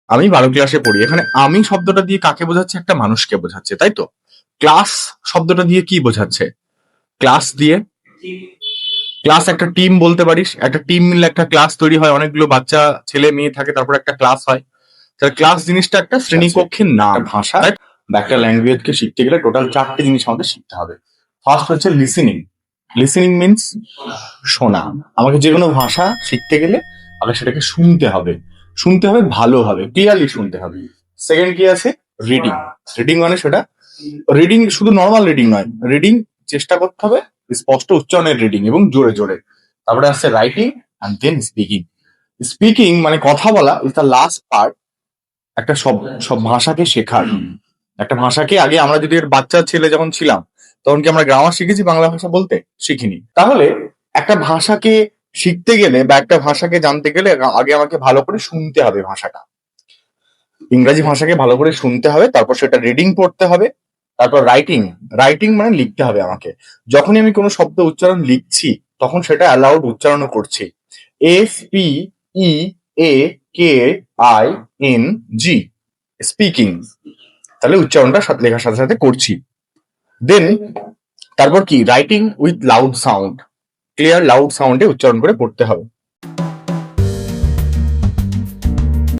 আমি 12 ক্লাসে পড়ি। এখানে আমি শব্দটা দিয়ে কাকে বোঝাচ্ছে? একটা মানুষকে বোঝাচ্ছে, তাই তো? ক্লাস শব্দটা দিয়ে কি বোঝাচ্ছে? ক্লাস দিয়ে ক্লাস একটা টিম বলতে পারিস। একটা টিম মিলে একটা ক্লাস তৈরি হয়, অনেকগুলো বাচ্চা ছেলে মেয়ে থাকে, তারপর একটা ক্লাস হয়। তাহলে ক্লাস জিনিসটা একটা শ্রেণীকক্ষের নাম। ভাষা বা একটা ল্যাঙ্গুয়েজকে শিখতে গেলে টোটাল 4টে জিনিস আমাদের শিখতে হবে। ফার্স্ট হচ্ছে লিসেনিং। লিসেনিং মিনস শোনা। আমাকে যে কোনো ভাষা শিখতে গেলে আগে সেটাকে শুনতে হবে, শুনতে হবে ভালোভাবে, ক্লিয়ারলি শুনতে হবে। সেকেন্ড কি আছে? রিডিং। রিডিং মানে সেটা রিডিং শুধু নর্মাল রিডিং নয়, রিডিং চেষ্টা করতে হবে স্পষ্ট উচ্চারণের রিডিং এবং জোরে জোরে। তারপরে আসছে writing and then speaking. Speaking মানে কথা বলা ইজ দ্য লাস্ট পার্ট একটা সব সব ভাষাকে শেখার। একটা ভাষাকে আগে আমরা যদি এর বাচ্চা ছেলে যখন ছিলাম তখন কি আমরা গ্রামার শিখেছি বাংলা ভাষা বলতে? শিখিনি। তাহলে একটা ভাষাকে শিখতে গেলে বা একটা ভাষাকে জানতে গেলে আগে আমাকে ভালো করে শুনতে হবে ভাষাটা। ইংরাজি ভাষাকে ভালো করে শুনতে হবে, তারপর সেটা রিডিং পড়তে হবে, তারপর রাইটিং। রাইটিং মানে লিখতে হবে আমাকে। যখনই আমি কোনো শব্দ উচ্চারণ লিখছি তখন সেটা অ্যালাউড উচ্চারণও করছি। SPEAKING, speaking. তাহলে উচ্চারণটা লেখার সাথে সাথে করছি। দেন তারপর কি? Writing with loud sound. Clear loud সাউন্ডে উচ্চারণ করে পড়তে হবে।